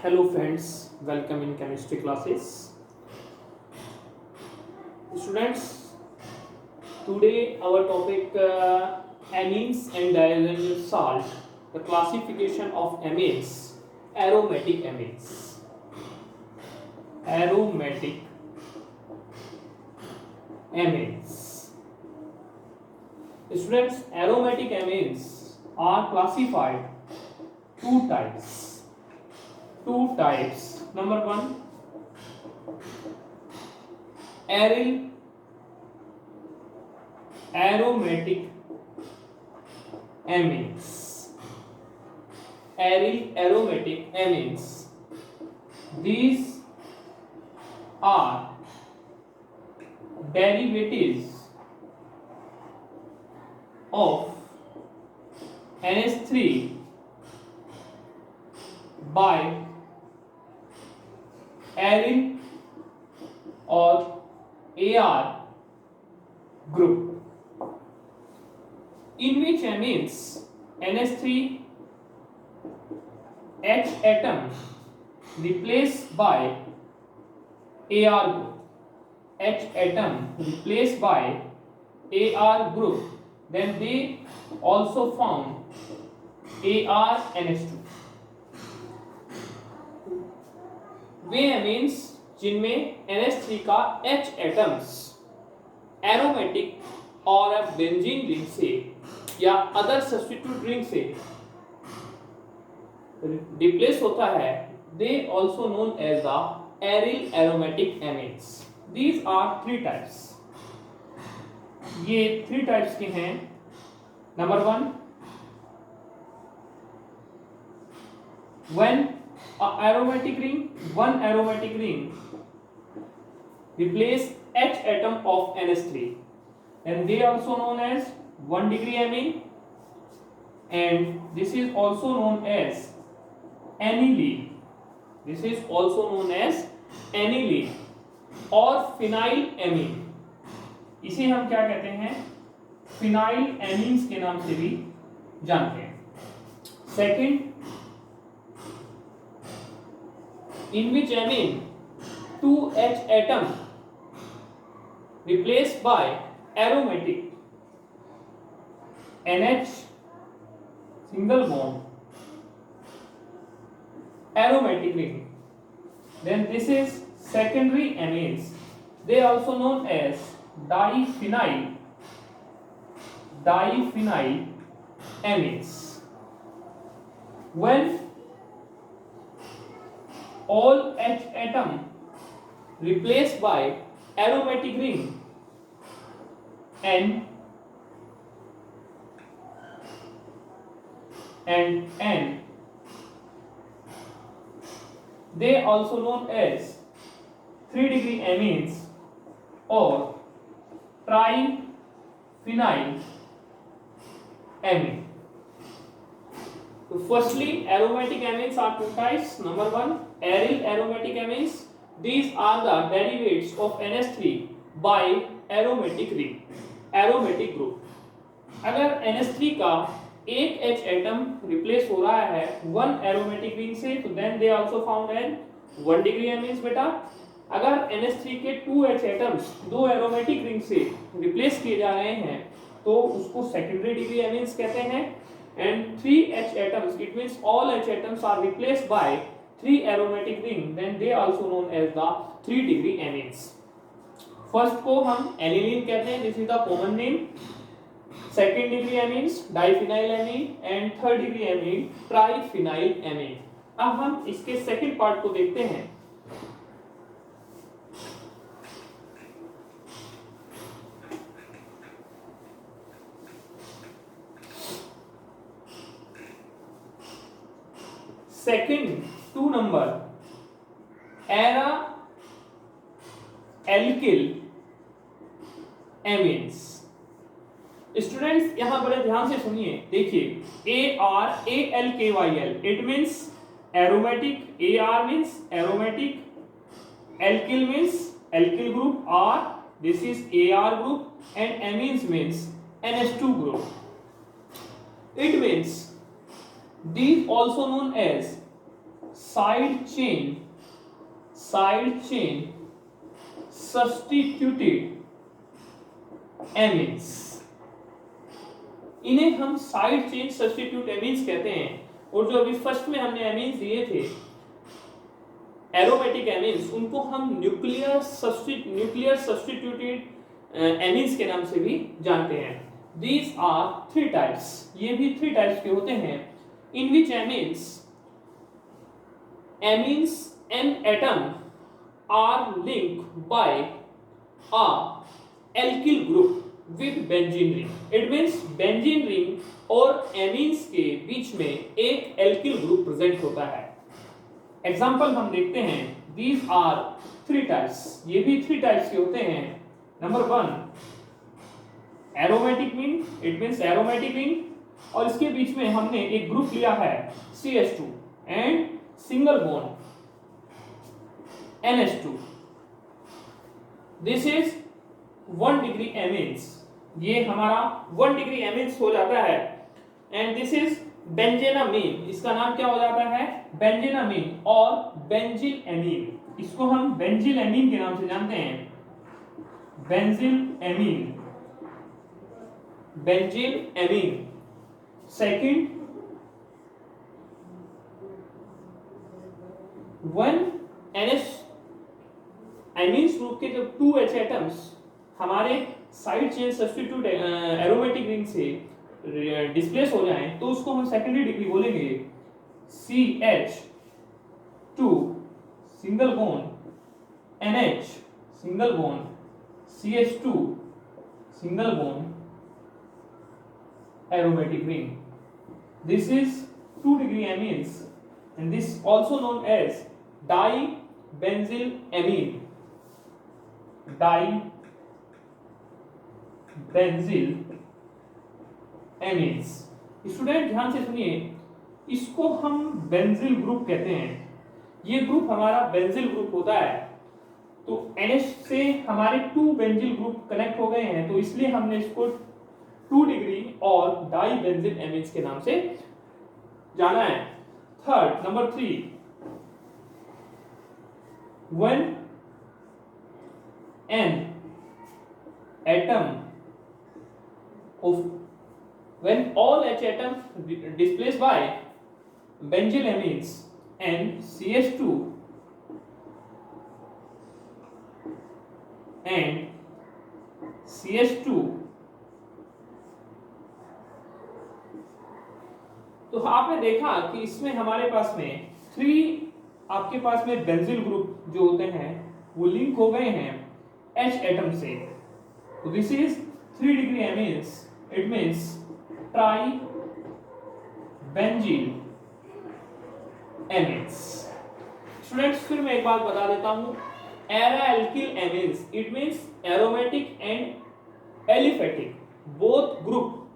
Hello friends, welcome in chemistry classes. Students, today our topic amines and diazoxide salt, the classification of amines, aromatic amines. Aromatic amines. Students, aromatic amines are classified two types. Number one, aryl aromatic amines. Aryl aromatic amines. These are derivatives of NH3 by aryl or AR group, in which amines NH3 H atom replaced by AR group. H atom replaced by AR group, then they also found ArNH2. Way amines जिनमें NH3 का H atoms aromatic और benzene ring से या other substitute ring से replace होता है, they also known as the aryl aromatic amines. These are three types. ये three types के हैं. Number one, when one aromatic ring replace H atom of NH3, and they also known as 1 degree amine, and this is also known as aniline. This is also known as aniline और phenyl amine. इसे हम क्या कहते हैं? Phenyl amines के नाम से भी जानते हैं. Second, in which amine 2H atom replaced by aromatic NH single bond aromatic ring, then this is secondary amines. They also known as diphenyl amines. When all H atom replaced by aromatic ring N and N, they also known as 3 degree amines or triphenyl amine. So firstly, aromatic amines are two types. Number one, aryl aromatic amines. These are the derivatives of NH3 by aromatic ring, aromatic group. अगर NH3 का एक H atom replace हो रहा है one aromatic ring से, तो then they also found an 1 degree amines बेटा. अगर NH3 के 2H एटम्स दो एरोमेटिक रिंग से रिप्लेस किए जा रहे हैं तो उसको सेकेंडरी डिग्री एमीन्स कहते हैं. And 3H atoms, it means all H atoms are replaced by 3 aromatic ring, then they also known as the 3 degree amines. First को हम aniline कहते हैं, this is the common name. Second degree amines diphenyl amine and third degree amine triphenyl amine. अब हम इसके second part को देखते हैं. Second 2 number era alkyl amines. Students यहां बड़े ध्यान से सुनिए. देखिए ArAlKyl, it means aromatic. AR means aromatic, alkyl means alkyl group, R this is AR group, and amines means NH2 group. It means these also known as side chain substituted amines, इन्हें हम side chain substitute amines कहते हैं। और जो अभी first में हमने amines दिए थे एरोमेटिक एमीन्स, उनको हम न्यूक्लियर सब्स्टिट्यूटेड एमीन्स के नाम से भी जानते हैं। These are three types, ये भी 3 टाइप्स के होते हैं। In which amines an atom are linked by a alkyl group with benzene ring. It means benzene ring और amines के बीच में एक alkyl group present होता है। एग्जाम्पल हम देखते हैं। These are 3 types, ये भी 3 टाइप्स के होते हैं। Number 1 aromatic mean, it means aromatic ring, और इसके बीच में हमने एक ग्रुप लिया है CH2 and single bond NH2। This is 1 degree amines, ये हमारा 1 डिग्री एमीन्स हो जाता है। एंड दिस इज बेंजेनामीन, इसका नाम क्या हो जाता है बेंजेनामीन और बेंजिल एमीन, इसको हम बेंजिल एमीन के नाम से जानते हैं। Benzyl amine. Second, one NH amines group के जो 2H एटम्स हमारे side chain substitute aromatic ring से डिस्प्लेस हो जाएं, तो उसको हम सेकेंडरी डिग्री बोलेंगे। CH2 single bond NH single bond CH2 single bond aromatic ring. This is 2 degree amines and this also known as dibenzyl amine. Dibenzyl amines. Student ध्यान से सुनिए, इसको हम बेंजिल ग्रुप कहते हैं। ये ग्रुप हमारा बेंजिल ग्रुप होता है। तो NH से हमारे 2 बेंजिल ग्रुप कनेक्ट हो गए हैं, तो इसलिए हमने इसको 2 डिग्री और डाइबेंजिल एमीन्स के नाम से जाना है। Third, number 3, when all H atoms displaced by benzyl amines and CH2 तो आपने देखा कि इसमें हमारे पास में 3 आपके पास में बेंजिल ग्रुप जो होते हैं वो लिंक हो गए हैं H एटम से। तो this is 3 degree amines, it means tri benzyl amines. Students फिर मैं एक बात बता देता हूं, aralkyl amines, it means aromatic and aliphatic, both group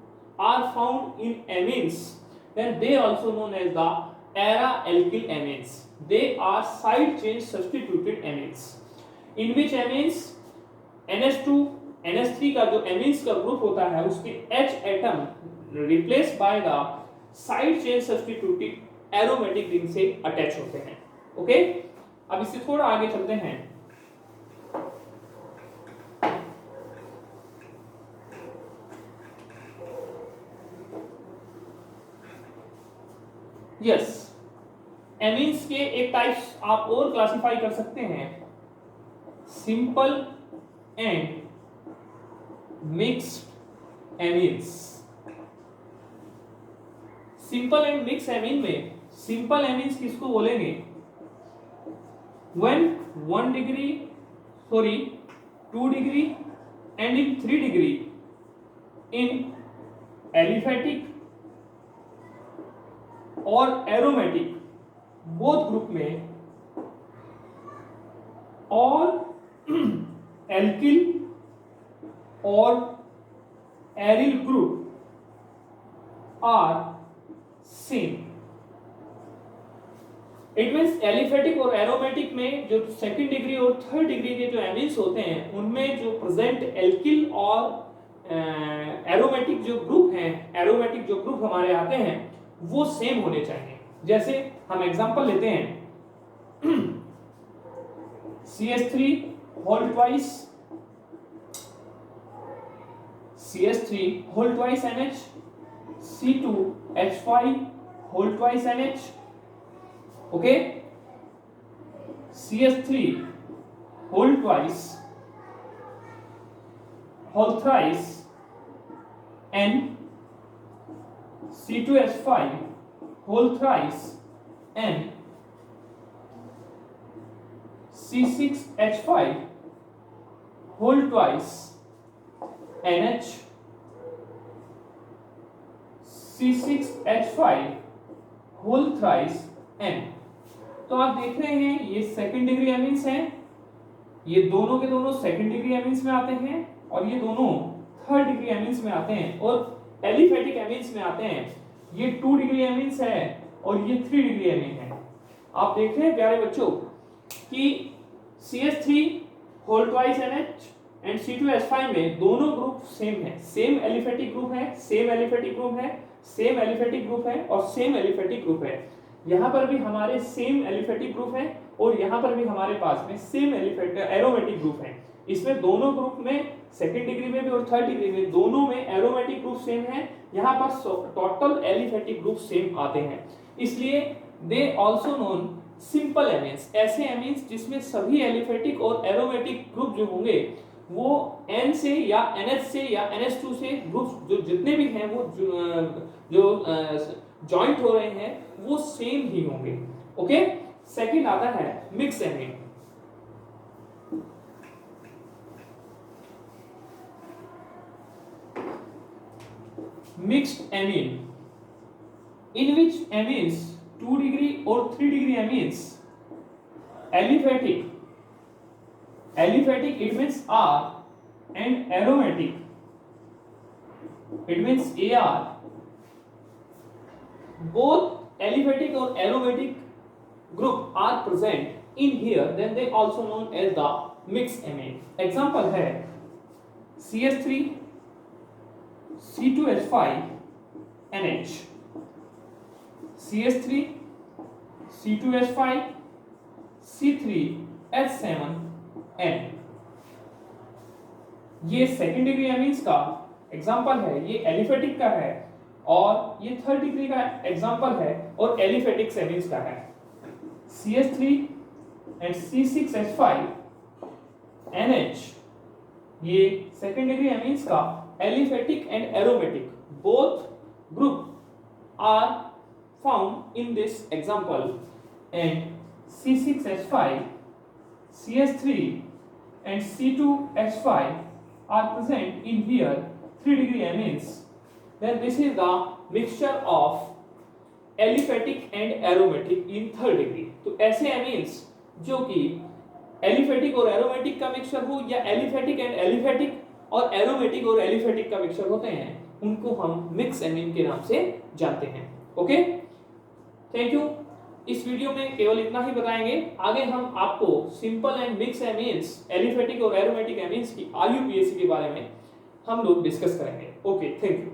are found in amines, then they also known as the ara alkyl amines. They are side chain substituted amines, in which amines NH2 NH3 का जो amines का group होता है उसके H atom replaced by the side chain substituted aromatic ring से attach होते हैं। Okay, अब इससे थोड़ा आगे चलते हैं। यस, एमीन्स के एक टाइप्स आप और क्लासिफाई कर सकते हैं, simple and mixed amines. Simple and mix amine में सिंपल एमीन्स किसको बोलेंगे? when 2 degree and in 3 degree in aliphatic और एरोमेटिक बोथ ग्रुप में ऑल एल्किल और aryl group are same. It means aliphatic और एरोमेटिक में जो 2nd डिग्री और 3rd डिग्री के जो एमीन्स होते हैं उनमें जो प्रेजेंट एल्किल और एरोमेटिक जो ग्रुप हमारे आते हैं वो सेम होने चाहिए। जैसे हम एग्जांपल लेते हैं CH3 whole twice NH, C2H5 whole twice NH, okay, CH3 whole twice whole thrice N, C2H5 whole thrice N, C6H5 whole twice NH, C6H5 whole thrice N। तो आप देख रहे हैं ये सेकेंड डिग्री एमीन्स हैं, ये दोनों के दोनों सेकेंड डिग्री एमीन्स में आते हैं और ये दोनों थर्ड डिग्री एमीन्स में आते हैं और एलिफेटिक एमीन्स में आते हैं। ये 2 डिग्री एमीन्स है और ये 3 डिग्री एमीन है। आप देख रहे हैं प्यारे बच्चों कि CH3 whole twice NH and C2H5 में दोनों ग्रुप सेम है, सेम एलिफेटिक ग्रुप है, सेम एलिफेटिक ग्रुप है, सेम एलिफेटिक ग्रुप है और सेम एलिफेटिक ग्रुप है। यहाँ पर भी हमारे सेम एलिफेटिक ग्रुप है और यहाँ पर भी हमारे पास में सेम एरोमेटिक ग्रुप है। इसमें दोनों ग्रुप में सेकंड डिग्री में भी और थर्ड डिग्री में दोनों में एरोमेटिक ग्रुप सेम है। यहाँ पर टोटल एलिफेटिक ग्रुप सेम आते हैं, इसलिए they also known simple amines, ऐसे एमीन्स जिसमें सभी एलिफेटिक और एरोमेटिक ग्रुप जो होंगे वो N से या NH से या NH2 से ग्रुप जो जितने भी हैं वो जो जॉइंट हो रहे हैं वो सेम ही होंगे। ओके, सेकंड आता है mix amine. Mixed amine, in which amines 2 degree or 3 degree amines aliphatic it means R and aromatic it means AR, both aliphatic or aromatic group are present in here, then they also known as the mixed amine. Example है CH3 C2H5 NH, CH3 C2H5 C3H7 N। ये second degree amines का example है, ये aliphatic का है और ये third degree का एग्जांपल है और एलिफेटिक एमीन्स का है। CH3 and C6H5 NH ये सेकेंड डिग्री एमीन्स का aliphatic and aromatic both group are found in this example, and C6H5 CH3 and C2H5 are present in here 3 degree amines, then this is the mixture of aliphatic and aromatic in third degree। तो ऐसे amines जो कि aliphatic और aromatic का mixture हो या aliphatic and aliphatic और aromatic और एलिफेटिक का मिक्सचर होते हैं उनको हम मिक्स एमीन के नाम से जानते हैं। Okay, thank you. इस वीडियो में केवल इतना ही बताएंगे, आगे हम आपको simple and mix amines aliphatic और एरोमेटिक एमीन्स की RUPSC के बारे में हम लोग डिस्कस करेंगे। Okay, thank you.